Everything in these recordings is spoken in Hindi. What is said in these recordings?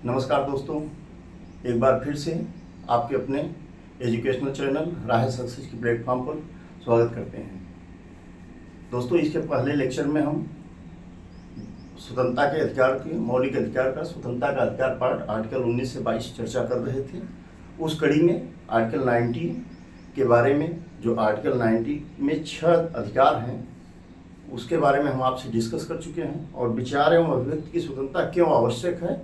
नमस्कार दोस्तों, एक बार फिर से आपके अपने एजुकेशनल चैनल राह सक्सेस की प्लेटफॉर्म पर स्वागत करते हैं। दोस्तों, इसके पहले लेक्चर में हम स्वतंत्रता के अधिकार के मौलिक अधिकार का स्वतंत्रता का अधिकार पार्ट आर्टिकल 19 से 22 चर्चा कर रहे थे। उस कड़ी में आर्टिकल 90 के बारे में, जो आर्टिकल 90 में 6 अधिकार हैं, उसके बारे में हम आपसे डिस्कस कर चुके हैं और विचार एवं अभिव्यक्ति की स्वतंत्रता क्यों आवश्यक है,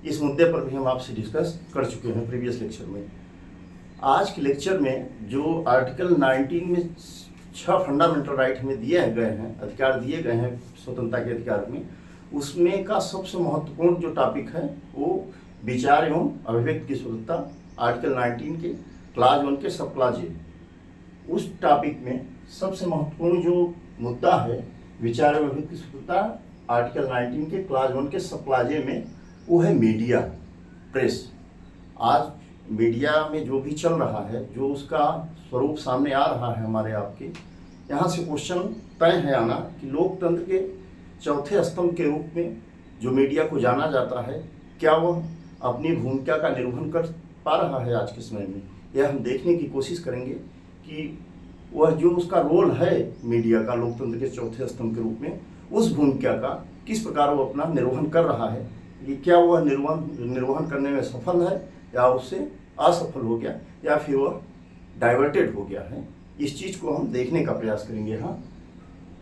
इस मुद्दे पर भी हम आपसे डिस्कस कर चुके हैं प्रीवियस लेक्चर में। आज के लेक्चर में जो आर्टिकल 19 में 6 फंडामेंटल राइट हमें दिए गए हैं, अधिकार दिए गए हैं स्वतंत्रता के अधिकार में, उसमें का सबसे महत्वपूर्ण जो टॉपिक है वो विचार एवं अभिव्यक्ति की स्वतंत्रता, आर्टिकल 19 के क्लाज 1 के सब क्लाज ए। उस टॉपिक में सबसे महत्वपूर्ण जो मुद्दा है विचार एवं अभिव्यक्ति की स्वतंत्रता, आर्टिकल 19 के क्लाज 1 के सब क्लाज ए में, वो है मीडिया, प्रेस। आज मीडिया में जो भी चल रहा है, जो उसका स्वरूप सामने आ रहा है हमारे आपके, यहाँ से क्वेश्चन तय है आना कि लोकतंत्र के चौथे स्तंभ के रूप में जो मीडिया को जाना जाता है, क्या वह अपनी भूमिका का निर्वहन कर पा रहा है आज के समय में। यह हम देखने की कोशिश करेंगे कि वह जो उसका रोल है मीडिया का लोकतंत्र के चौथे स्तंभ के रूप में, उस भूमिका का किस प्रकार वो अपना निर्वहन कर रहा है, कि क्या वह निर्वहन करने में सफल है या उससे असफल हो गया या फिर वह डाइवर्टेड हो गया है। इस चीज़ को हम देखने का प्रयास करेंगे। हाँ,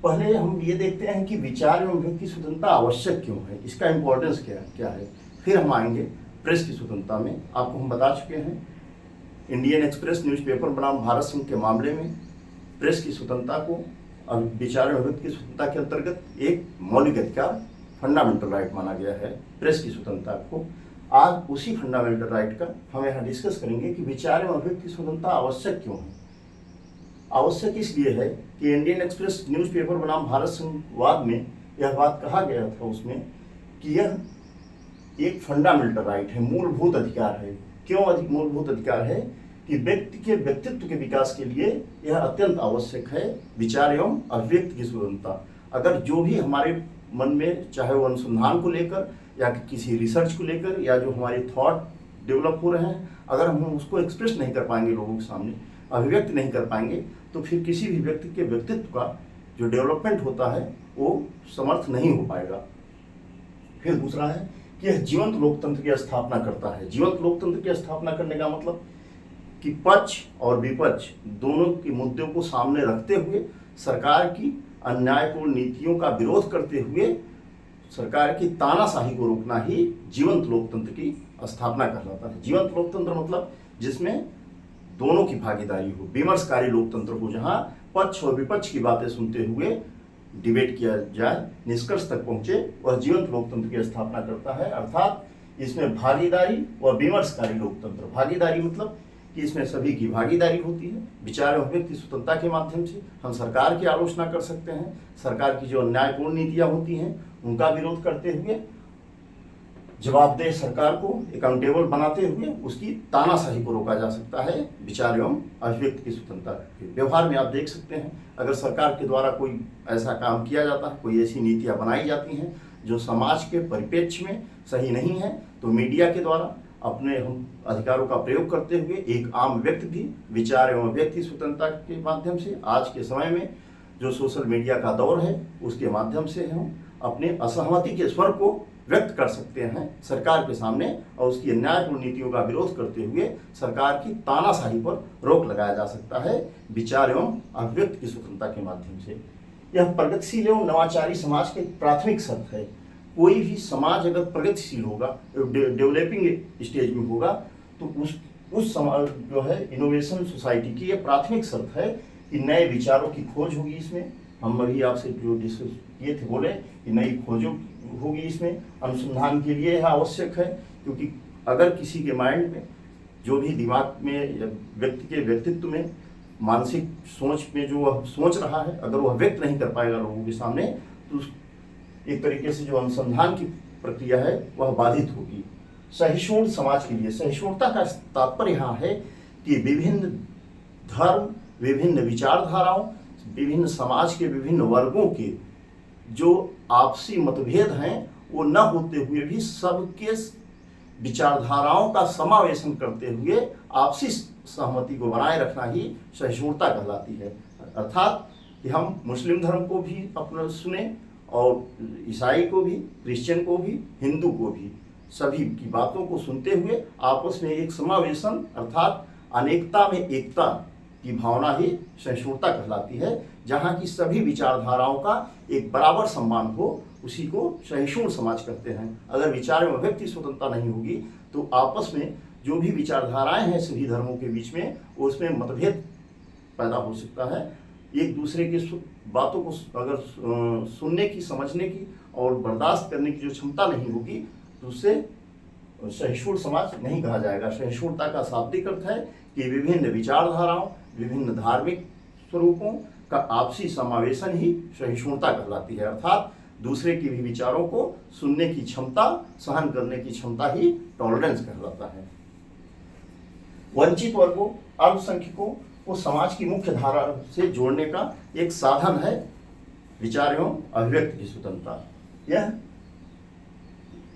पहले हम ये देखते हैं कि विचार एवं अभिव्यक्ति की स्वतंत्रता आवश्यक क्यों है, इसका इम्पोर्टेंस क्या है। फिर हम आएंगे प्रेस की स्वतंत्रता में। आपको हम बता चुके हैं इंडियन एक्सप्रेस न्यूज़पेपर बनाम भारत संघ के मामले में प्रेस की स्वतंत्रता को विचार एवं अभिव्यक्ति की स्वतंत्रता के अंतर्गत एक मौलिक अधिकार, फंडामेंटल राइट माना गया है प्रेस की स्वतंत्रता को। आज उसी फंडामेंटल राइट का हम यहाँ डिस्कस करेंगे कि विचार एवं अभिव्यक्ति की स्वतंत्रता आवश्यक क्यों है। आवश्यक इसलिए है कि इंडियन एक्सप्रेस न्यूज़पेपर बनाम भारत संघवाद में यह बात कहा गया था उसमें कि यह एक फंडामेंटल राइट है, मूलभूत अधिकार है। क्यों मूलभूत अधिकार है? कि व्यक्ति के व्यक्तित्व के विकास के लिए यह अत्यंत आवश्यक है विचार एवं अभिव्यक्ति की स्वतंत्रता। अगर जो भी हमारे मन में, चाहे वो अनुसंधान को लेकर या किसी रिसर्च को लेकर, या जो हमारे थॉट डेवलप हो रहे हैं, अगर हम उसको एक्सप्रेस नहीं कर पाएंगे, लोगों के सामने अभिव्यक्त नहीं कर पाएंगे, तो फिर किसी भी व्यक्ति के व्यक्तित्व का जो डेवलपमेंट होता है वो समर्थ नहीं हो पाएगा। फिर दूसरा है कि यह जीवंत लोकतंत्र की स्थापना करता है। जीवंत लोकतंत्र की स्थापना करने का मतलब कि पक्ष और विपक्ष दोनों के मुद्दों को सामने रखते हुए सरकार की अन्यायपूर्ण नीतियों का विरोध करते हुए सरकार की तानाशाही को रोकना ही जीवंत लोकतंत्र की स्थापना कहलाता है। जीवंत लोकतंत्र मतलब जिसमें दोनों की भागीदारी हो, विमर्शकारी लोकतंत्र हो, जहां पक्ष और विपक्ष की बातें सुनते हुए डिबेट किया जाए, निष्कर्ष तक पहुंचे, वह जीवंत लोकतंत्र की स्थापना करता है। अर्थात इसमें भागीदारी और विमर्शकारी लोकतंत्र, भागीदारी मतलब कि इसमें सभी की भागीदारी होती है। विचार एवं अभिव्यक्ति स्वतंत्रता के माध्यम से हम सरकार की आलोचना कर सकते हैं, सरकार की जो अन्यायपूर्ण नीतियां होती हैं उनका विरोध करते हुए, जवाबदेह सरकार को अकाउंटेबल बनाते हुए उसकी तानाशाही को रोका जा सकता है विचार एवं अभिव्यक्ति की स्वतंत्रता के व्यवहार में। आप देख सकते हैं, अगर सरकार के द्वारा कोई ऐसा काम किया जाता है, कोई ऐसी नीतियां बनाई जाती हैं जो समाज के परिप्रेक्ष्य में सही नहीं है, तो मीडिया के द्वारा अपने हम अधिकारों का प्रयोग करते हुए एक आम व्यक्ति भी विचार एवं अभिव्यक्ति स्वतंत्रता के माध्यम से, आज के समय में जो सोशल मीडिया का दौर है उसके माध्यम से हम अपने असहमति के स्वर को व्यक्त कर सकते हैं सरकार के सामने, और उसकी अन्यायपूर्ण नीतियों का विरोध करते हुए सरकार की तानाशाही पर रोक लगाया जा सकता है विचार एवं अभिव्यक्ति की स्वतंत्रता के माध्यम से। यह प्रगतिशील एवं नवाचारी समाज की प्राथमिक शर्त है। कोई भी समाज अगर प्रगतिशील होगा, डेवलपिंग स्टेज में होगा, तो उस समाज जो है इनोवेशन सोसाइटी की यह प्राथमिक शर्त है कि नए विचारों की खोज होगी। इसमें हम अभी आपसे जो डिस्कस किए थे, बोले कि नई खोजों होगी, इसमें अनुसंधान के लिए यह आवश्यक है। क्योंकि अगर किसी के माइंड में, जो भी दिमाग में, व्यक्ति के व्यक्तित्व में, मानसिक सोच में जो वह सोच रहा है, अगर वह व्यक्त नहीं कर पाएगा लोगों के सामने, तो एक तरीके से जो अनुसंधान की प्रक्रिया है वह बाधित होगी। सहिष्णु समाज के लिए, सहिष्णुता का तात्पर्य यहाँ है कि विभिन्न धर्म, विभिन्न विचारधाराओं, विभिन्न समाज के विभिन्न वर्गों के जो आपसी मतभेद हैं वो न होते हुए भी सबके विचारधाराओं का समावेशन करते हुए आपसी सहमति को बनाए रखना ही सहिष्णुता कहलाती है। अर्थात कि हम मुस्लिम धर्म को भी अपना सुने और ईसाई को भी, क्रिश्चियन को भी, हिंदू को भी, सभी की बातों को सुनते हुए आपस में एक समावेशन अर्थात अनेकता में एकता की भावना ही सहिष्णुता कहलाती है। जहाँ की सभी विचारधाराओं का एक बराबर सम्मान हो, उसी को सहिष्णु समाज कहते हैं। अगर विचार में अभिव्यक्ति स्वतंत्रता नहीं होगी तो आपस में जो भी विचारधाराएं हैं सभी धर्मों के बीच में, उसमें मतभेद पैदा हो सकता है। एक दूसरे की बातों को अगर सुनने की, समझने की और बर्दाश्त करने की जो क्षमता नहीं होगी तो उससे सहिष्णु समाज नहीं कहा जाएगा। सहिष्णुता का शाब्दिक अर्थ है कि विभिन्न विचारधाराओं, विभिन्न धार्मिक स्वरूपों का आपसी समावेशन ही सहिष्णुता कहलाती है। अर्थात दूसरे की भी विचारों को सुनने की क्षमता, सहन करने की क्षमता ही टॉलरेंस कहलाता है। वंचित वर्गों, अल्पसंख्यकों को समाज की मुख्य धारा से जोड़ने का एक साधन है विचार एवं अभिव्यक्ति की स्वतंत्रता। यह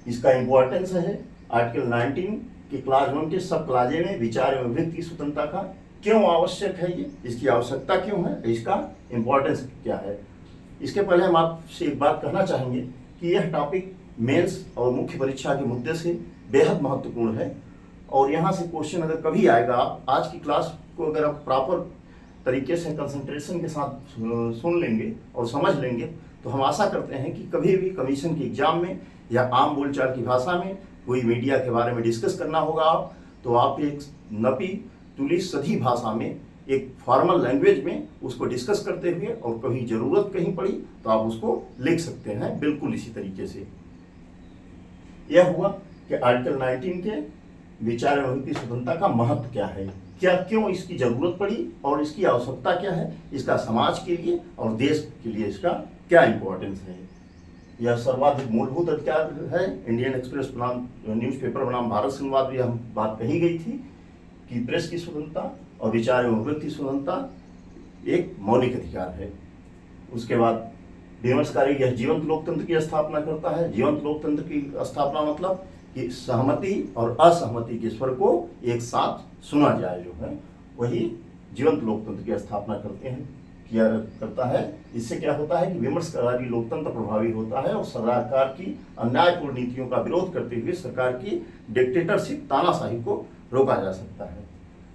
इसका इंपॉर्टेंस है आर्टिकल 19 के क्लास 1 के सब क्लाजे में विचार एवं अभिव्यक्ति की स्वतंत्रता का क्यों आवश्यक है, ये इसकी आवश्यकता क्यों है, इसका इंपॉर्टेंस क्या है। इसके पहले हम आपसे एक बात कहना चाहेंगे कि यह टॉपिक मेंस और मुख्य परीक्षा के मुद्दे से बेहद महत्वपूर्ण है और यहाँ से क्वेश्चन अगर कभी आएगा, आप आज की क्लास को अगर आप प्रॉपर तरीके से कंसंट्रेशन के साथ सुन लेंगे और समझ लेंगे तो हम आशा करते हैं कि कभी भी कमीशन के एग्जाम में या आम बोलचाल की भाषा में कोई मीडिया के बारे में डिस्कस करना होगा आप, तो आप एक नपी तुली सधी भाषा में, एक फॉर्मल लैंग्वेज में उसको डिस्कस करते हुए और कभी ज़रूरत कहीं पड़ी तो आप उसको लिख सकते हैं बिल्कुल इसी तरीके से। यह हुआ कि आर्टिकल 19 के विचार एवं अभिव्यक्ति स्वतंत्रता का महत्व क्या है, क्या क्यों इसकी जरूरत पड़ी और इसकी आवश्यकता क्या है, इसका समाज के लिए और देश के लिए इसका क्या इंपॉर्टेंस है। यह सर्वाधिक मूलभूत अधिकार है। इंडियन एक्सप्रेस बनाम न्यूज़पेपर बनाम भारत संवाद में यह बात कही गई थी कि प्रेस की स्वतंत्रता और विचार एवं अभिव्यक्ति स्वतंत्रता एक मौलिक अधिकार है। उसके बाद विमर्शकारी यह जीवंत लोकतंत्र की स्थापना करता है। जीवंत लोकतंत्र की स्थापना मतलब कि सहमति और असहमति के स्वर को एक साथ सुना जाए, जो है वही जीवंत लोकतंत्र की स्थापना करता है। इससे क्या होता है कि विमर्शकारी लोकतंत्र प्रभावी होता है और सरकार की अन्यायपूर्ण नीतियों का विरोध करते हुए सरकार की डिक्टेटरशिप, तानाशाही को रोका जा सकता है।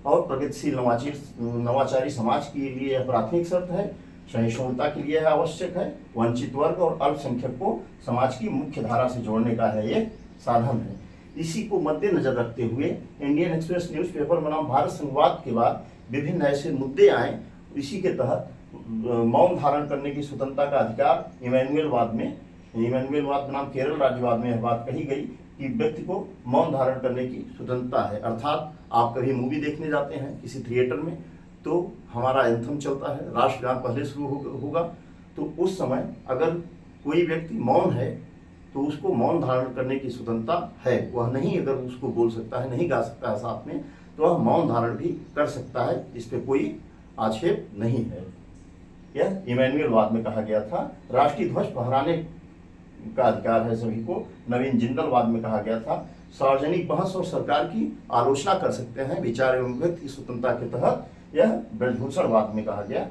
और प्रगतिशील नवाचारी समाज के लिए यह प्राथमिक शर्त है। सहिष्णुता के लिए यह आवश्यक है। वंचित वर्ग और अल्पसंख्यक को समाज की मुख्य धारा से जोड़ने का है ये साधन है। इसी को मद्देनजर रखते हुए इंडियन एक्सप्रेस न्यूज़पेपर बनाम भारत संवाद के बाद विभिन्न ऐसे मुद्दे आए। इसी के तहत मौन धारण करने की स्वतंत्रता का अधिकार इमैनुअलवाद बनाम केरल राज्यवाद में यह बात कही गई कि व्यक्ति को मौन धारण करने की स्वतंत्रता है। अर्थात आप कभी मूवी देखने जाते हैं किसी थिएटर में तो हमारा एंथम चलता है, राष्ट्रगान पहले शुरू होगा, तो उस समय अगर कोई व्यक्ति मौन है तो उसको मौन धारण करने की स्वतंत्रता है। वह नहीं अगर उसको बोल सकता है, नहीं गा सकता है साथ में, तो वह मौन धारण भी कर सकता है। इस पर कोई आक्षेप नहीं है। यह इमैनुअलवाद में कहा गया था। राष्ट्रीय ध्वज फहराने का अधिकार है सभी को, नवीन जिंदलवाद में कहा गया था। सार्वजनिक बहस और सरकार की आलोचना कर सकते हैं विचार एवं अभिव्यक्ति की स्वतंत्रता के तहत, यह ब्रजभूषणवाद में कहा गया।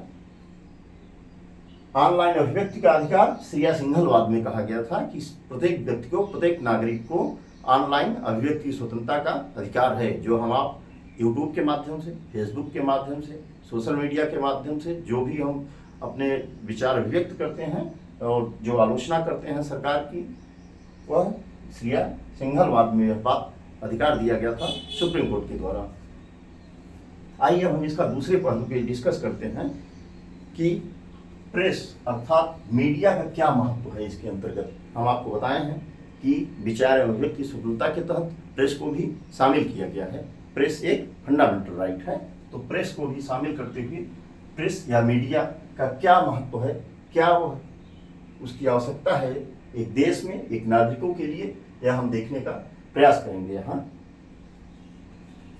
ऑनलाइन अभिव्यक्ति का अधिकार श्रेया सिंघलवाद में कहा गया था कि प्रत्येक व्यक्ति को, प्रत्येक नागरिक को ऑनलाइन अभिव्यक्ति की स्वतंत्रता का अधिकार है। जो हम आप यूट्यूब के माध्यम से, फेसबुक के माध्यम से, सोशल मीडिया के माध्यम से जो भी हम अपने विचार अभिव्यक्त करते हैं और जो आलोचना करते हैं सरकार की, वह श्रेया सिंघलवाद में यह बात अधिकार दिया गया था सुप्रीम कोर्ट के द्वारा। आइए हम इसका दूसरे पहलू पे डिस्कस करते हैं कि प्रेस अर्थात मीडिया का क्या महत्व है। इसके अंतर्गत हम आपको बताए हैं कि विचार एवं अभिव्यक्ति स्वतंत्रता के तहत प्रेस को भी शामिल किया गया है। प्रेस एक फंडामेंटल राइट है, तो प्रेस को भी शामिल करते हुए प्रेस या मीडिया का क्या महत्व है, क्या वह उसकी आवश्यकता है एक देश में, एक नागरिकों के लिए, यह हम देखने का प्रयास करेंगे। यहाँ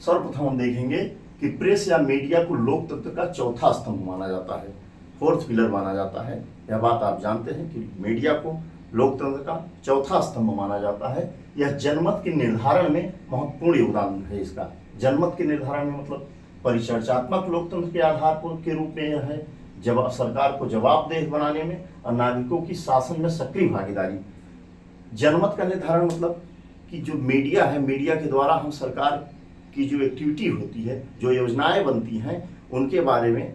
सर्वप्रथम हम देखेंगे कि प्रेस या मीडिया को लोकतंत्र का चौथा स्तंभ माना जाता है, फोर्थ पिलर माना जाता है। यह बात आप जानते हैं कि मीडिया को लोकतंत्र का चौथा स्तंभ माना जाता है। यह जनमत के निर्धारण में महत्वपूर्ण योगदान है इसका। जनमत के निर्धारण में मतलब परिचर्चात्मक लोकतंत्र के आधार पर के रूप में यह है, जब सरकार को जवाबदेह बनाने में और नागरिकों की शासन में सक्रिय भागीदारी। जनमत का निर्धारण मतलब कि जो मीडिया है, मीडिया के द्वारा हम सरकार की जो एक्टिविटी होती है, जो योजनाएं बनती हैं, उनके बारे में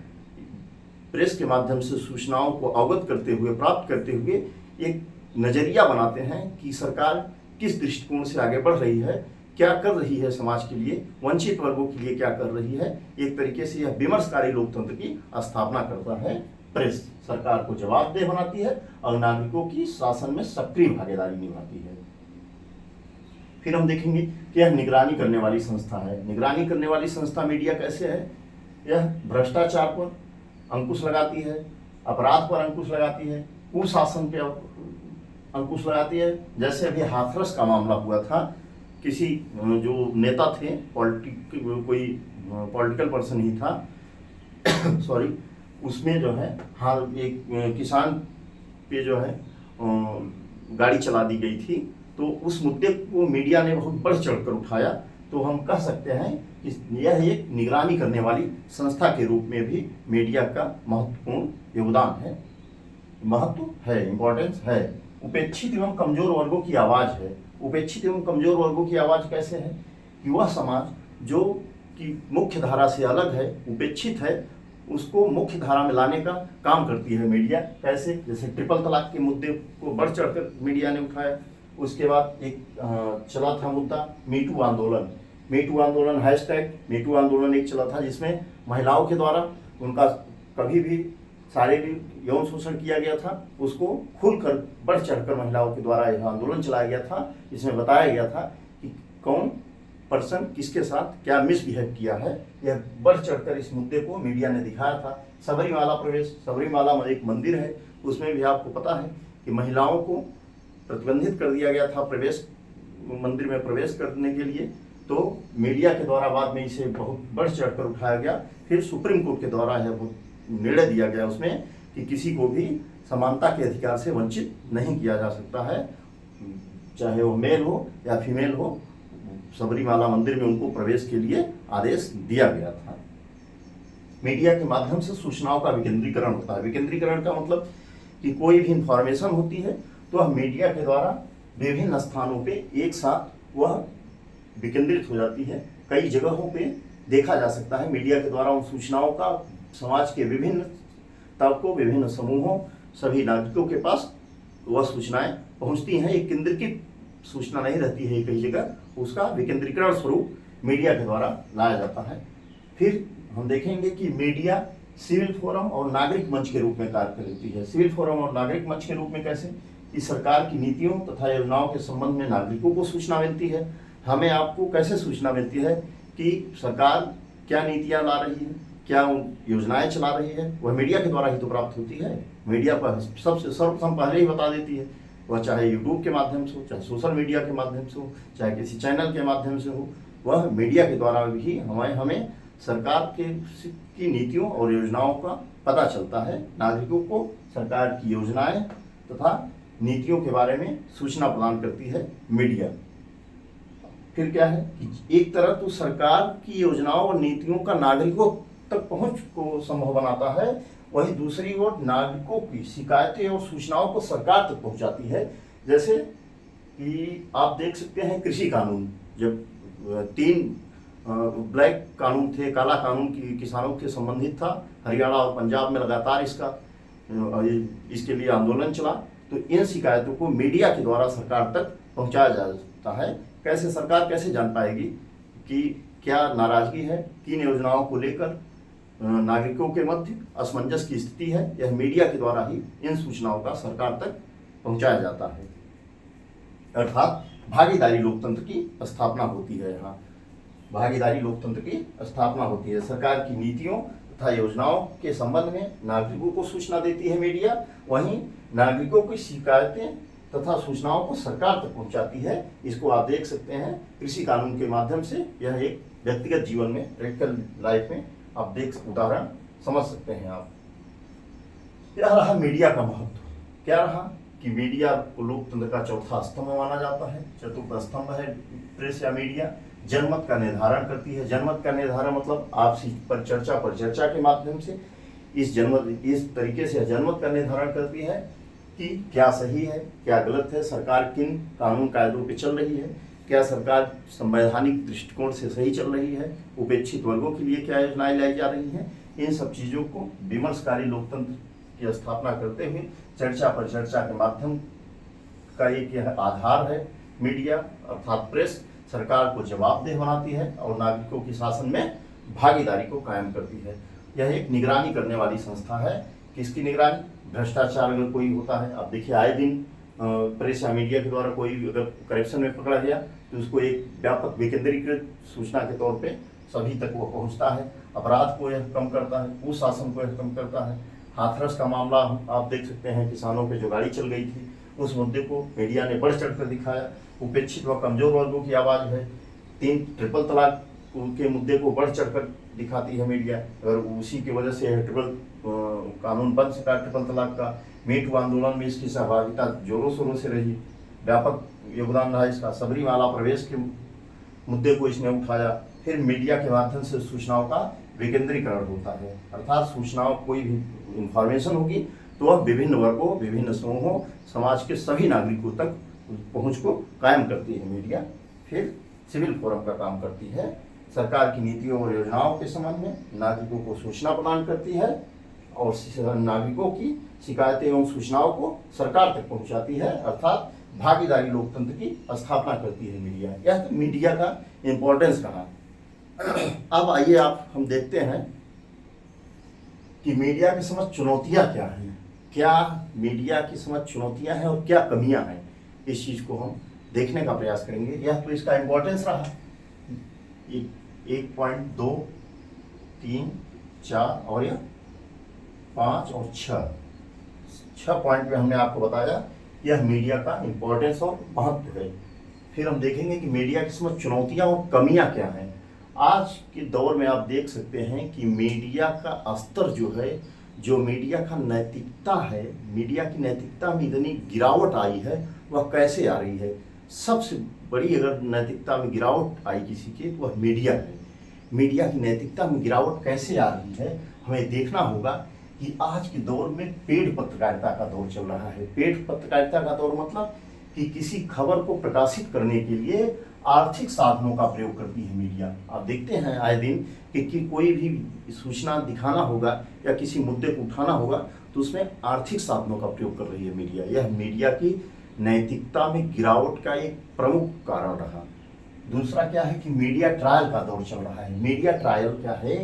प्रेस के माध्यम से सूचनाओं को अवगत करते हुए, प्राप्त करते हुए एक नज़रिया बनाते हैं कि सरकार किस दृष्टिकोण से आगे बढ़ रही है, क्या कर रही है समाज के लिए, वंचित वर्गों के लिए क्या कर रही है। एक तरीके से यह विमर्शकारी लोकतंत्र की स्थापना करता है। प्रेस सरकार को जवाबदेह बनाती है और नागरिकों की शासन में सक्रिय भागीदारी निभाती है। फिर हम देखेंगे कि यह निगरानी करने वाली संस्था है। निगरानी करने वाली संस्था मीडिया कैसे है? यह भ्रष्टाचार पर अंकुश लगाती है, अपराध पर अंकुश लगाती है, कुशासन पे अंकुश लगाती है। जैसे अभी हाथरस का मामला हुआ था, किसी जो नेता थे, कोई पॉलिटिकल पर्सन ही था सॉरी, उसमें जो है एक किसान पे जो है गाड़ी चला दी गई थी, तो उस मुद्दे को मीडिया ने बहुत बढ़ चढ़कर उठाया। तो हम कह सकते हैं कि यह एक निगरानी करने वाली संस्था के रूप में भी मीडिया का महत्वपूर्ण योगदान है, महत्व है, इम्पोर्टेंस है। उपेक्षित एवं कमजोर वर्गों की आवाज़ है। उपेक्षित एवं कमजोर वर्गों की आवाज़ कैसे है? कि वह समाज जो कि मुख्य धारा से अलग है, उपेक्षित है, उसको मुख्य धारा में लाने का काम करती है मीडिया। कैसे? जैसे ट्रिपल तलाक के मुद्दे को बढ़ चढ़कर मीडिया ने उठाया। उसके बाद एक चला था मुद्दा मीटू आंदोलन। मीटू आंदोलन हैशटैग मीटू आंदोलन एक चला था, जिसमें महिलाओं के द्वारा उनका कभी भी शारीरिक यौन शोषण किया गया था, उसको खुलकर बढ़ चढ़कर महिलाओं के द्वारा यह आंदोलन चलाया गया था। इसमें बताया गया था कि कौन पर्सन किसके साथ क्या मिसबिहेव किया है। यह बढ़ चढ़कर इस मुद्दे को मीडिया ने दिखाया था। सबरीमाला प्रवेश, सबरीमाला एक मंदिर है, उसमें भी आपको पता है कि महिलाओं को प्रतिबंधित कर दिया गया था प्रवेश, मंदिर में प्रवेश करने के लिए। तो मीडिया के द्वारा बाद में इसे बहुत बढ़ चढ़कर उठाया गया। फिर सुप्रीम कोर्ट के द्वारा यह निर्णय दिया गया उसमें कि किसी को भी समानता के अधिकार से वंचित नहीं किया जा सकता है, चाहे वो मेल हो या फीमेल हो। सबरीमाला मंदिर में उनको प्रवेश के लिए आदेश दिया गया था। मीडिया के माध्यम से सूचनाओं का विकेंद्रीकरण होता है। विकेंद्रीकरण का मतलब कि कोई भी इंफॉर्मेशन होती है तो वह मीडिया के द्वारा विभिन्न स्थानों पे एक साथ वह विकेंद्रित हो जाती है। कई जगहों पे देखा जा सकता है मीडिया के द्वारा उन सूचनाओं का समाज के विभिन्न तबकों, विभिन्न समूहों, सभी नागरिकों के पास वह सूचनाएं पहुंचती हैं। एक केंद्रीकृत सूचना नहीं रहती है कई जगह, उसका विकेंद्रीकरण स्वरूप मीडिया के द्वारा लाया जाता है। फिर हम देखेंगे कि मीडिया सिविल फोरम और नागरिक मंच के रूप में कार्य करती है। सिविल फोरम और नागरिक मंच के रूप में कैसे? कि सरकार की नीतियों तथा योजनाओं के संबंध में नागरिकों को सूचना मिलती है। हमें आपको कैसे सूचना मिलती है कि सरकार क्या नीतियां ला रही है, क्या योजनाएं चला रही है, वह मीडिया के द्वारा ही तो प्राप्त होती है। मीडिया पर सबसे सर्वप्रथम पहले ही बता देती है, वह चाहे यूट्यूब के माध्यम से हो, चाहे सोशल मीडिया के माध्यम से हो, चाहे किसी चैनल के माध्यम से हो, वह मीडिया के द्वारा भी हमें सरकार की नीतियों और योजनाओं का पता चलता है। नागरिकों को सरकार की योजनाएं तथा नीतियों के बारे में सूचना प्रदान करती है मीडिया। फिर क्या है कि एक तरह तो सरकार की योजनाओं और नीतियों का नागरिकों तक पहुंच को संभव बनाता है, वहीं दूसरी ओर नागरिकों की शिकायतें और सूचनाओं को सरकार तक पहुंचाती है। जैसे कि आप देख सकते हैं कृषि कानून, जब 3 ब्लैक कानून थे, काला कानून की किसानों के संबंधित था, हरियाणा और पंजाब में लगातार इसके लिए आंदोलन चला। तो इन शिकायतों को मीडिया के द्वारा सरकार तक पहुंचाया जाता है। कैसे? सरकार कैसे जान पाएगी कि क्या नाराजगी है, किन योजनाओं को लेकर नागरिकों के मध्य असमंजस की स्थिति है, यह मीडिया के द्वारा ही इन सूचनाओं का सरकार तक पहुंचाया जाता है। अर्थात भागीदारी लोकतंत्र की स्थापना होती है। यहाँ भागीदारी लोकतंत्र की स्थापना होती है। सरकार की नीतियों तथा योजनाओं के संबंध में नागरिकों को सूचना देती है मीडिया, वहीं नागरिकों की शिकायतें तथा सूचनाओं को सरकार तक पहुंचाती है। इसको आप देख सकते हैं कृषि कानून के माध्यम से। यह एक व्यक्तिगत जीवन में, प्रैक्टिकल लाइफ में आप उदाहरण समझ सकते हैं आप। क्या रहा मीडिया का महत्व? क्या रहा कि मीडिया को लोकतंत्र का चौथा स्तंभ माना जाता है। चतुर्थ स्तंभ है प्रेस या मीडिया। जनमत का निर्धारण करती है। जनमत का निर्धारण मतलब आपसी पर चर्चा के माध्यम से इस तरीके से जनमत का निर्धारण करती है कि क्या सही है, क्या गलत है, सरकार किन कानून कायदों पे चल रही है, क्या सरकार संवैधानिक दृष्टिकोण से सही चल रही है, उपेक्षित वर्गों के लिए क्या योजनाएं लाई जा रही हैं। इन सब चीज़ों को विमर्शकारी लोकतंत्र की स्थापना करते हुए चर्चा पर चर्चा के माध्यम का एक यह आधार है। मीडिया अर्थात प्रेस सरकार को जवाबदेह बनाती है और नागरिकों के शासन में भागीदारी को कायम करती है। यह एक निगरानी करने वाली संस्था है। किसकी निगरानी? भ्रष्टाचार अगर कोई होता है, अब देखिए आए दिन प्रेस या मीडिया के द्वारा कोई अगर करप्शन में पकड़ा गया तो उसको एक व्यापक विकेंद्रीकृत सूचना के तौर पे सभी तक वो पहुंचता है। अपराध को यह कम करता है, कुशासन को यह कम करता है। हाथरस का मामला आप देख सकते हैं, किसानों पे जो गाड़ी चल गई थी उस मुद्दे को मीडिया ने बढ़ चढ़ कर दिखाया। उपेक्षित व कमजोर वर्गों की आवाज़ है। ट्रिपल तलाक के मुद्दे को बढ़ चढ़ कर दिखाती है मीडिया। अगर उसी की वजह से ट्रिपल कानून बन सका ट्रिपल तलाक का। मीटू आंदोलन में इसकी सहभागिता जोरों शोरों से रही, व्यापक योगदान रहा इसका। सबरीमाला प्रवेश के मुद्दे को इसने उठाया। फिर मीडिया के माध्यम से सूचनाओं का विकेंद्रीकरण होता है, अर्थात सूचनाओं कोई भी इंफॉर्मेशन होगी तो वह विभिन्न वर्गों, विभिन्न समूहों, समाज के सभी नागरिकों तक पहुंच को कायम करती है मीडिया। फिर सिविल फोरम का काम करती है। सरकार की नीतियों और योजनाओं के संबंध में नागरिकों को सूचना प्रदान करती है और नागरिकों की शिकायतें एवं सूचनाओं को सरकार तक पहुंचाती है, अर्थात भागीदारी लोकतंत्र की स्थापना करती है मीडिया। यह तो मीडिया का इम्पोर्टेंस कहा। अब आइए हम देखते हैं कि मीडिया के समक्ष चुनौतियां क्या हैं। क्या मीडिया की समक्ष चुनौतियां हैं और क्या कमियां हैं, इस चीज को हम देखने का प्रयास करेंगे। यह तो इसका इम्पोर्टेंस रहा। 1.2, 3, 4 और यह 5 और 6 पॉइंट में हमने आपको बताया यह मीडिया का इम्पोर्टेंस और महत्व है। फिर हम देखेंगे कि मीडिया की समक्ष चुनौतियां और कमियां क्या हैं। आज के दौर में आप देख सकते हैं कि मीडिया का स्तर जो है, जो मीडिया का नैतिकता है, मीडिया की नैतिकता में इतनी गिरावट आई है, वह कैसे आ रही है। सबसे बड़ी अगर नैतिकता में गिरावट आई किसी की तो वह मीडिया है। मीडिया की नैतिकता में गिरावट कैसे आ रही है, हमें देखना होगा कि आज के दौर में पेड पत्रकारिता का दौर चल रहा है। पेड पत्रकारिता का दौर मतलब कि किसी खबर को प्रकाशित करने के लिए आर्थिक साधनों का प्रयोग करती है मीडिया। आप देखते हैं आए दिन कि कोई भी सूचना दिखाना होगा या किसी मुद्दे को उठाना होगा तो उसमें आर्थिक साधनों का प्रयोग कर रही है मीडिया। यह मीडिया की नैतिकता में गिरावट का एक प्रमुख कारण रहा। दूसरा क्या है कि मीडिया ट्रायल का दौर चल रहा है। मीडिया ट्रायल क्या है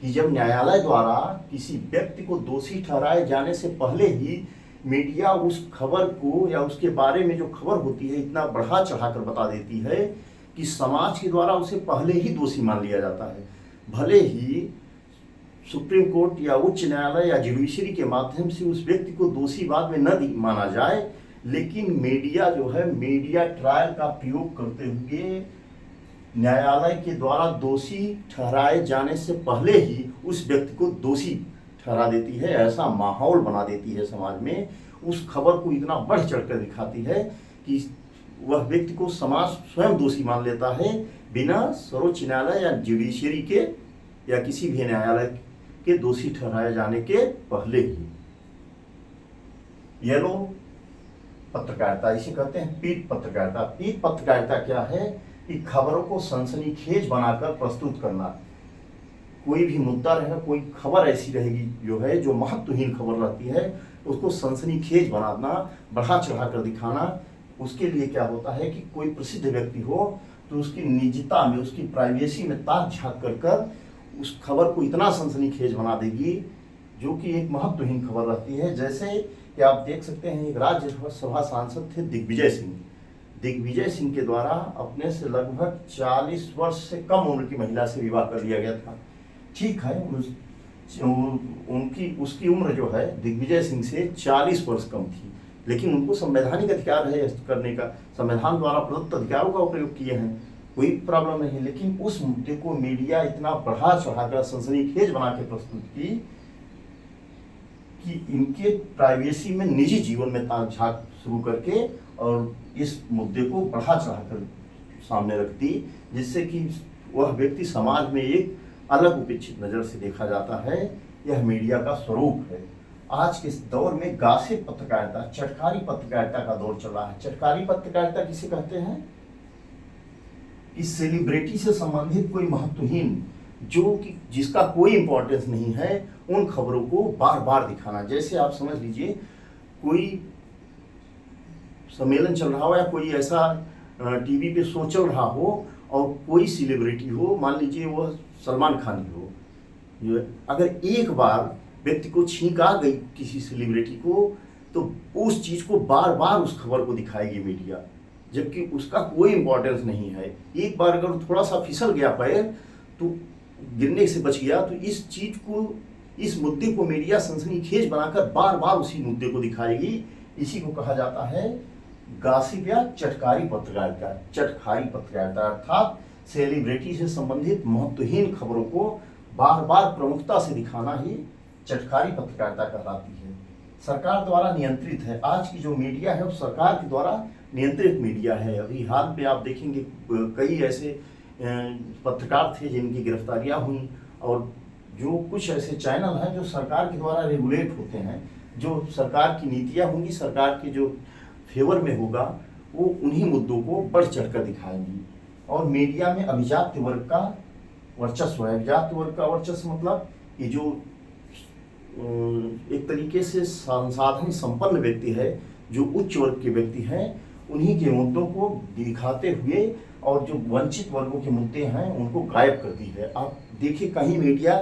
कि जब न्यायालय द्वारा किसी व्यक्ति को दोषी ठहराए जाने से पहले ही मीडिया उस खबर को या उसके बारे में जो खबर होती है इतना बढ़ा चढ़ाकर बता देती है कि समाज के द्वारा उसे पहले ही दोषी मान लिया जाता है। भले ही सुप्रीम कोर्ट या उच्च न्यायालय या जुडिशरी के माध्यम से उस व्यक्ति को दोषी बाद में न माना जाए, लेकिन मीडिया जो है मीडिया ट्रायल का प्रयोग करते हुए न्यायालय के द्वारा दोषी ठहराए जाने से पहले ही उस व्यक्ति को दोषी ठहरा देती है। ऐसा माहौल बना देती है समाज में, उस खबर को इतना बढ़ चढ़कर दिखाती है कि वह व्यक्ति को समाज स्वयं दोषी मान लेता है बिना सर्वोच्च न्यायालय या जुडिशरी के या किसी भी न्यायालय के दोषी ठहराए जाने के पहले ही। येलो पत्रकारिता, इसे कहते हैं पीठ पत्रकारिता। पीठ पत्रकारिता क्या है कि खबरों को सनसनीखेज बनाकर प्रस्तुत करना। कोई भी मुद्दा रहेगा, कोई खबर ऐसी रहेगी जो महत्वहीन खबर रहती है, उसको सनसनीखेज बनाना, बढ़ा चढ़ा कर दिखाना। उसके लिए क्या होता है कि कोई प्रसिद्ध व्यक्ति हो तो उसकी निजता में, उसकी प्राइवेसी में ताक झाँक कर उस खबर को इतना सनसनीखेज बना देगी जो कि एक महत्वहीन खबर रहती है। जैसे कि आप देख सकते हैं एक राज्यसभा सांसद थे दिग्विजय सिंह। दिग्विजय सिंह के द्वारा अपने से लगभग 40 वर्ष से कम उम्र की महिला से विवाह कर लिया गया था। ठीक है, उसकी उम्र जो है दिग्विजय सिंह से 40 वर्ष कम थी, लेकिन उनको संवैधानिक अधिकार है करने का, संविधान द्वारा प्रदत्त अधिकारों का प्रयोग किए हैं, कोई प्रॉब्लम नहीं। लेकिन उस मुद्दे को मीडिया इतना बढ़ा चढ़ाकर सनसनीखेज बना के प्रस्तुत की कि इनके प्राइवेसी में, निजी जीवन में ताक झांक शुरू करके और इस मुद्दे को बढ़ा चढ़ाकर सामने रख दी, जिससे कि वह व्यक्ति समाज में एक अलग उपेक्षित नज़र से देखा जाता है। यह मीडिया का स्वरूप है। आज के इस दौर में गासिप पत्रकारिता, चटखारी पत्रकारिता का दौर चल रहा है। चटखारी पत्रकारिता किसे कहते हैं? कि सेलिब्रिटी से संबंधित कोई महत्वहीन, जो कि जिसका कोई इंपॉर्टेंस नहीं है, उन खबरों को बार बार दिखाना। जैसे आप समझ लीजिए कोई सम्मेलन चल रहा हो या कोई ऐसा टीवी पे शो चल रहा हो और कोई सेलिब्रिटी हो, मान लीजिए वह सलमान खान ही हो, अगर एक बार व्यक्ति को छींक आ गई किसी सेलिब्रिटी को, तो उस चीज़ को बार बार उस खबर को दिखाएगी मीडिया, जबकि उसका कोई इंपॉर्टेंस नहीं है। एक बार अगर थोड़ा सा फिसल गया पैर तो गिरने से बच गया, तो इस चीज़ को, इस मुद्दे को मीडिया सनसनीखेज बनाकर बार बार उसी मुद्दे को दिखाएगी। इसी को कहा जाता है गासिप या चटखारी पत्रकारिता। चटखारी पत्रकारिता अर्थात सेलिब्रिटी से संबंधित महत्वहीन खबरों को बार बार प्रमुखता से दिखाना ही चटखारी पत्रकारिता कहलाती है। सरकार द्वारा नियंत्रित है। आज की जो मीडिया है वो सरकार के द्वारा नियंत्रित मीडिया है। अभी हाल में आप देखेंगे कई ऐसे पत्रकार थे जिनकी गिरफ्तारियां हुई, और जो कुछ ऐसे चैनल हैं जो सरकार के द्वारा रेगुलेट होते हैं, जो सरकार की नीतियां होंगी, सरकार के जो फेवर में होगा, वो उन्हीं मुद्दों को बढ़ चढ़कर दिखाएंगी। और मीडिया में अभिजात वर्ग का वर्चस्व है। अभिजात वर्ग का वर्चस्व मतलब कि जो एक तरीके से संसाधन संपन्न व्यक्ति है, जो उच्च वर्ग के व्यक्ति हैं, उन्हीं के मुद्दों को दिखाते हुए और जो वंचित वर्गों के मुद्दे हैं उनको गायब करती है। आप देखिए कहीं मीडिया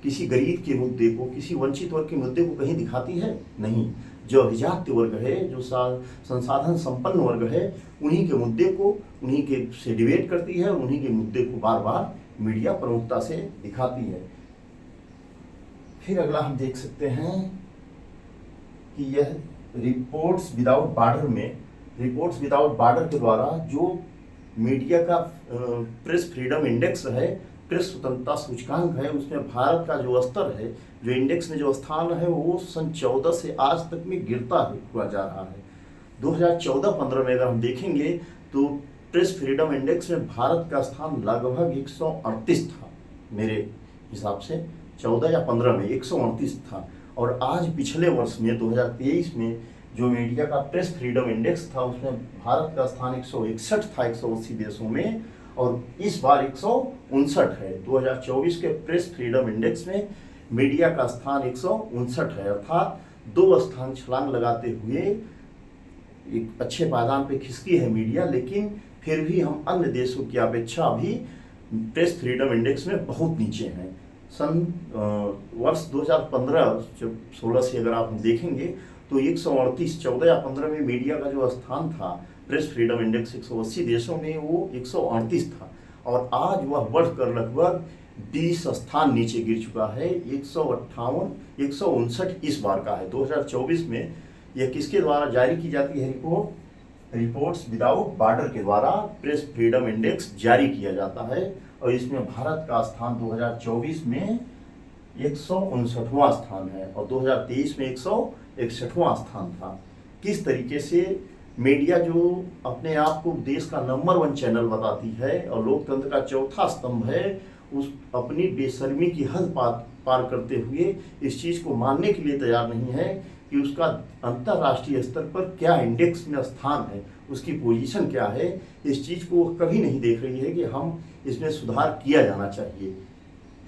किसी गरीब के मुद्दे को, किसी वंचित वर्ग के मुद्दे को कहीं दिखाती है? नहीं। जो अभिजात वर्ग है, जो संसाधन संपन्न वर्ग है, उन्हीं के मुद्दे को उन्हीं के से डिबेट करती है, उन्हीं के मुद्दे को बार बार मीडिया प्रमुखता से दिखाती है। फिर अगला हम देख सकते हैं कि यह रिपोर्ट्स विदाउट बॉर्डर में, रिपोर्ट्स विदाउट बॉर्डर के द्वारा जो मीडिया का प्रेस फ्रीडम इंडेक्स है, प्रेस स्वतंत्रता सूचकांक है, उसमें भारत का जो स्तर है, जो इंडेक्स में जो स्थान है, वो सन 14 से आज तक में गिरता हुआ जा रहा है। 2014-15 में अगर हम देखेंगे तो प्रेस फ्रीडम इंडेक्स में भारत का स्थान लगभग 138 था। मेरे हिसाब से 14 या 15 में 138 था, और आज पिछले वर्ष में 2023 में जो मीडिया का प्रेस फ्रीडम इंडेक्स था, उसमें भारत का स्थान 161 था 180 देशों में, और इस बार 159 है। 2024 के प्रेस फ्रीडम इंडेक्स में मीडिया का स्थान 159 है, अर्थात 2 स्थान छलांग लगाते हुए एक अच्छे पायदान पे खिसकी है मीडिया। लेकिन फिर भी हम अन्य देशों की अपेक्षा अभी प्रेस फ्रीडम इंडेक्स में बहुत नीचे हैं। वर्ष 2015-16 से अगर आप देखेंगे तो 138, 14 या 15 में मीडिया का जो स्थान था प्रेस फ्रीडम इंडेक्स 180 देशों में, वो 138 था, और आज वह बढ़कर लगभग 20 स्थान नीचे गिर चुका है। 158, 159 इस बार का है। 2024 में यह किसके द्वारा जारी की जाती है रिपोर्ट? रिपोर्ट्स विदाउट बॉर्डर के द्वारा प्रेस फ्रीडम इंडेक्स जारी किया जाता है, और इसमें भारत का स्थान 2024 में 159वां स्थान है, और 2023 में 161वां स्थान था। किस तरीके से मीडिया जो अपने आप को देश का नंबर 1 चैनल बताती है और लोकतंत्र का चौथा स्तंभ है, उस अपनी बेशर्मी की हद पार करते हुए इस चीज़ को मानने के लिए तैयार नहीं है कि उसका अंतर्राष्ट्रीय स्तर पर क्या इंडेक्स में स्थान है, उसकी पोजीशन क्या है। इस चीज़ को कभी नहीं देख रही है कि हम इसमें सुधार किया जाना चाहिए।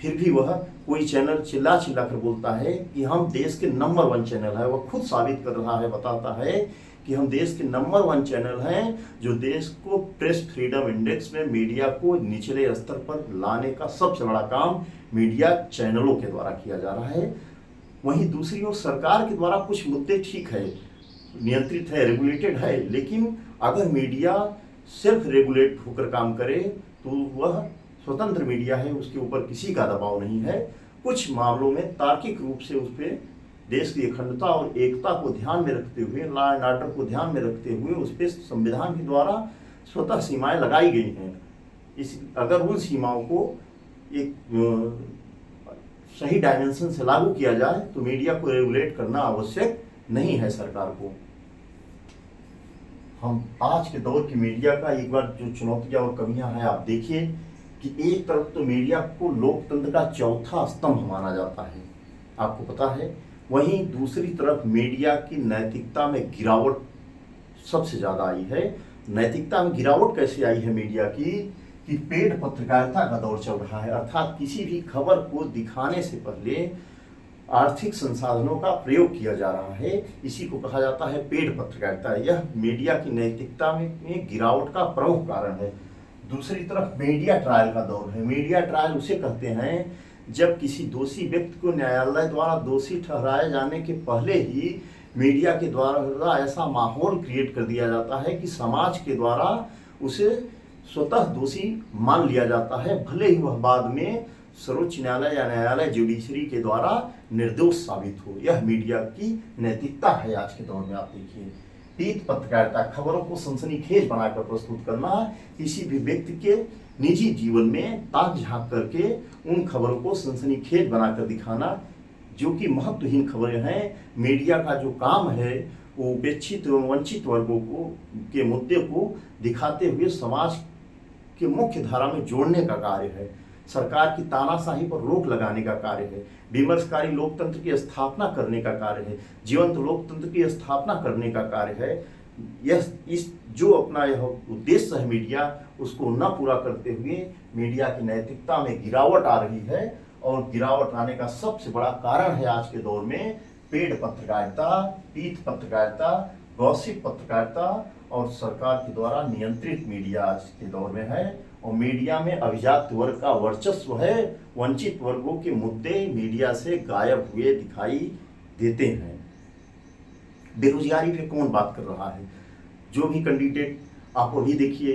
फिर भी वह कोई चैनल चिल्ला कर बोलता है कि हम देश के नंबर 1 चैनल है। वह खुद साबित कर रहा है, बताता है कि हम देश के नंबर 1 चैनल हैं, जो देश को प्रेस फ्रीडम इंडेक्स में मीडिया को निचले स्तर पर लाने का सबसे बड़ा काम मीडिया चैनलों के द्वारा किया जा रहा है। वहीं दूसरी ओर सरकार के द्वारा कुछ मुद्दे ठीक है, नियंत्रित है, रेगुलेटेड है, लेकिन अगर मीडिया सेल्फ रेगुलेट होकर काम करे तो वह स्वतंत्र मीडिया है, उसके ऊपर किसी का दबाव नहीं है। कुछ मामलों में तार्किक रूप से उस पर देश की अखंडता और एकता को ध्यान में रखते हुए, लॉ एंड ऑर्डर को ध्यान में रखते हुए उस पर संविधान के द्वारा स्वतः सीमाएं लगाई गई हैं। अगर उन सीमाओं को एक सही डायमेंशन से लागू किया जाए तो मीडिया को रेगुलेट करना आवश्यक नहीं है सरकार को। हम आज के दौर की मीडिया का एक बार जो चुनौतियां और कमियां हैं आप देखिए कि एक तरफ तो मीडिया को लोकतंत्र का चौथा स्तंभ माना जाता है, आपको पता है, वहीं दूसरी तरफ मीडिया की नैतिकता में गिरावट सबसे ज़्यादा आई है। नैतिकता में गिरावट कैसे आई है मीडिया की कि पेड पत्रकारिता का दौर चल रहा है, अर्थात किसी भी खबर को दिखाने से पहले आर्थिक संसाधनों का प्रयोग किया जा रहा है। इसी को कहा जाता है पेड पत्रकारिता। यह मीडिया की नैतिकता में गिरावट का प्रमुख कारण है। दूसरी तरफ मीडिया ट्रायल का दौर है। मीडिया ट्रायल उसे कहते हैं जब किसी दोषी व्यक्ति को न्यायालय द्वारा दोषी ठहराए जाने के पहले ही मीडिया के द्वारा ऐसा माहौल क्रिएट कर दिया जाता है कि समाज के द्वारा उसे स्वतः दोषी मान लिया जाता है, भले ही वह बाद में सर्वोच्च न्यायालय या न्यायालय जुडिशरी के द्वारा निर्दोष साबित हो। यह मीडिया की नैतिकता है आज के दौर में। आप देखिए, पीत पत्रकारिता, खबरों को सनसनीखेज बनाकर प्रस्तुत करना, किसी भी व्यक्ति के निजी जीवन में ताक झांक करके उन खबरों को सनसनीखेज बनाकर दिखाना, जो कि महत्वहीन खबरें हैं। मीडिया का जो काम है वो उपेक्षित एवं वंचित वर्गों को के मुद्दे को दिखाते हुए समाज के मुख्य धारा में जोड़ने का कार्य है। सरकार की तानाशाही पर रोक लगाने का कार्य है। विमर्शकारी लोकतंत्र की स्थापना करने का कार्य है। जीवंत लोकतंत्र की स्थापना करने का कार्य है। यह इस जो अपना यह उद्देश्य है मीडिया, उसको न पूरा करते हुए मीडिया की नैतिकता में गिरावट आ रही है। और गिरावट आने का सबसे बड़ा कारण है आज के दौर में पेड पत्रकारिता, पीठ पत्रकारिता, गॉसिप पत्रकारिता और सरकार के द्वारा नियंत्रित मीडिया आज के दौर में है। और मीडिया में अभिजात वर्ग का वर्चस्व है। वंचित वर्गों के मुद्दे मीडिया से गायब हुए दिखाई देते हैं। बेरोजगारी पे कौन बात कर रहा है? जो भी कैंडिडेट, आप अभी देखिए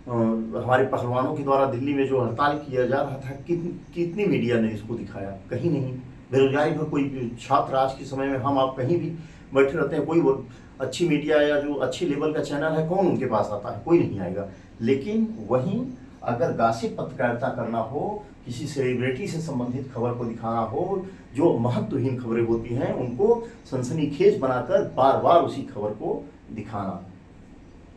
हमारे पहलवानों के द्वारा दिल्ली में जो हड़ताल किया जा रहा था, कितनी मीडिया ने इसको दिखाया? कहीं नहीं। बेरोजगारी पर कोई छात्र आज के समय में, हम आप कहीं भी बैठे रहते हैं, कोई अच्छी मीडिया या जो अच्छी लेवल का चैनल है, कौन उनके पास आता है? कोई नहीं आएगा। लेकिन वहीं अगर गॉसिप पत्रकारिता करना हो, किसी सेलिब्रिटी से संबंधित खबर को दिखाना हो, जो महत्वहीन खबरें होती हैं उनको सनसनीखेज बनाकर बार बार उसी खबर को दिखाना,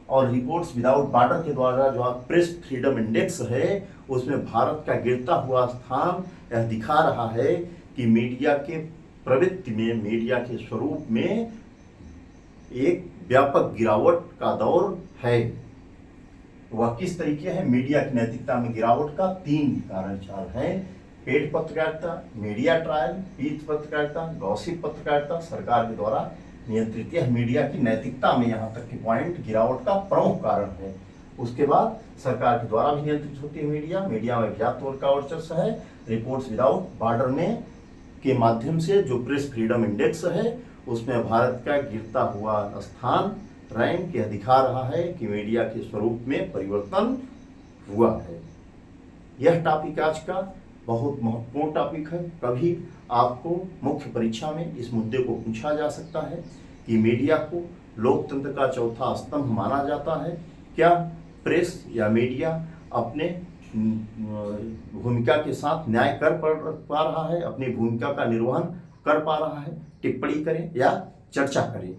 और रिपोर्ट्स विदाउट बॉर्डर के द्वारा जो प्रेस फ्रीडम इंडेक्स है उसमें भारत का गिरता हुआ स्थान यह दिखा रहा है कि मीडिया के प्रवृत्ति में, मीडिया के स्वरूप में एक व्यापक गिरावट का दौर है। वह किस तरीके है? मीडिया की नैतिकता में गिरावट का 3 कारण चार हैं: पेड पत्रकारिता, मीडिया ट्रायल, पीठ पत्रकारिता, गॉसिप पत्रकारिता, सरकार के द्वारा नियंत्रित। यह मीडिया की नैतिकता में यहाँ तक के पॉइंट गिरावट का प्रमुख कारण है। उसके बाद सरकार के द्वारा भी नियंत्रित होती है मीडिया में अज्ञात वर्ग का वर्चस्व है। रिपोर्ट्स विदाउट बॉर्डर में के माध्यम से जो प्रेस फ्रीडम इंडेक्स है उसमें भारत का गिरता हुआ स्थान, रैंक, यह दिखा रहा है कि मीडिया के स्वरूप में परिवर्तन हुआ है। यह टॉपिक आज का बहुत महत्वपूर्ण टॉपिक है। कभी आपको मुख्य परीक्षा में इस मुद्दे को पूछा जा सकता है कि मीडिया को लोकतंत्र का चौथा स्तंभ माना जाता है। क्या प्रेस या मीडिया अपने भूमिका के साथ न्याय कर पा रहा है, अपनी भूमिका का निर्वहन कर पा रहा है? टिप्पणी करें या चर्चा करें।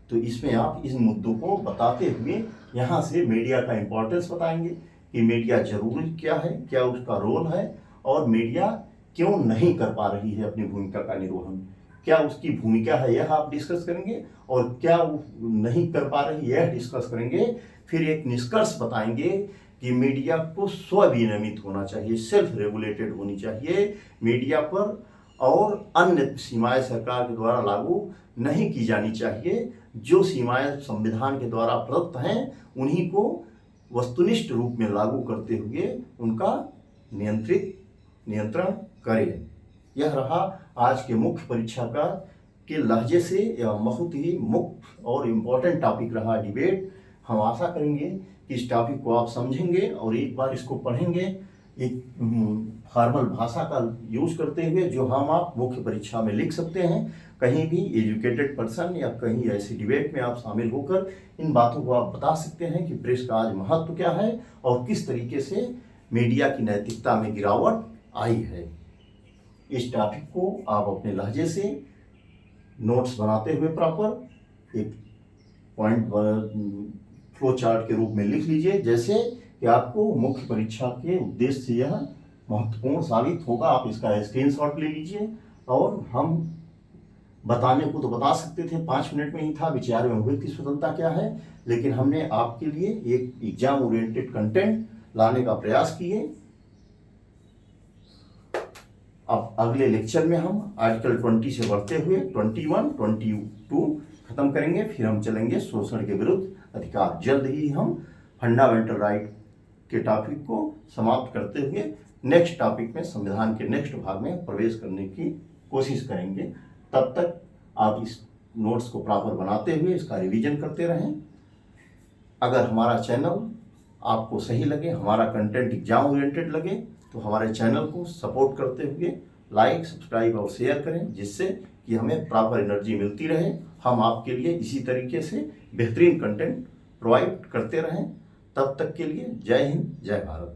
तो इसमें आप इन मुद्दों को बताते हुए यहाँ से मीडिया का इम्पोर्टेंस बताएंगे कि मीडिया जरूरी क्या है, क्या उसका रोल है, और मीडिया क्यों नहीं कर पा रही है अपनी भूमिका का निर्वहन, क्या उसकी भूमिका है, यह आप डिस्कस करेंगे। और क्या वो नहीं कर पा रही यह डिस्कस करेंगे। फिर एक निष्कर्ष बताएंगे कि मीडिया को स्वविनियमित होना चाहिए, सेल्फ रेगुलेटेड होनी चाहिए मीडिया पर, और अन्य सीमाएं सरकार के द्वारा लागू नहीं की जानी चाहिए। जो सीमाएं संविधान के द्वारा प्रदत्त हैं उन्हीं को वस्तुनिष्ठ रूप में लागू करते हुए उनका नियंत्रण करें। यह रहा आज के मुख्य परीक्षा का के लहजे से यह बहुत ही मुख्य और इम्पोर्टेंट टॉपिक रहा डिबेट। हम आशा करेंगे कि इस टॉपिक को आप समझेंगे और एक बार इसको पढ़ेंगे एक फॉर्मल भाषा का यूज करते हुए, जो हम आप मुख्य परीक्षा में लिख सकते हैं। कहीं भी एजुकेटेड पर्सन या कहीं ऐसी डिबेट में आप शामिल होकर इन बातों को आप बता सकते हैं कि प्रेस का आज महत्व क्या है और किस तरीके से मीडिया की नैतिकता में गिरावट आई है। इस टॉपिक को आप अपने लहजे से नोट्स बनाते हुए प्रॉपर एक पॉइंट फ्लो चार्ट के रूप में लिख लीजिए, जैसे कि आपको मुख्य परीक्षा के उद्देश्य से यह महत्वपूर्ण साबित होगा। आप इसका स्क्रीनशॉट ले लीजिए। और हम बताने को तो बता सकते थे, 5 मिनट में ही था, विचार में अभिव्यक्ति स्वतंत्रता क्या है, लेकिन हमने आपके लिए एक एग्जाम ओरिएंटेड कंटेंट लाने का प्रयास किए। अब अगले लेक्चर में हम आर्टिकल 20 से बढ़ते हुए 21, 22 खत्म करेंगे, फिर हम चलेंगे शोषण के विरुद्ध अधिकार। जल्द ही हम फंडामेंटल राइट के टॉपिक को समाप्त करते हुए नेक्स्ट टॉपिक में, संविधान के नेक्स्ट भाग में प्रवेश करने की कोशिश करेंगे। तब तक आप इस नोट्स को प्रॉपर बनाते हुए इसका रिवीजन करते रहें। अगर हमारा चैनल आपको सही लगे, हमारा कंटेंट एग्जाम ओरिएंटेड लगे, तो हमारे चैनल को सपोर्ट करते हुए लाइक, सब्सक्राइब और शेयर करें, जिससे कि हमें प्रॉपर एनर्जी मिलती रहे। हम आपके लिए इसी तरीके से बेहतरीन कंटेंट प्रोवाइड करते रहें। तब तक के लिए जय हिंद, जय भारत।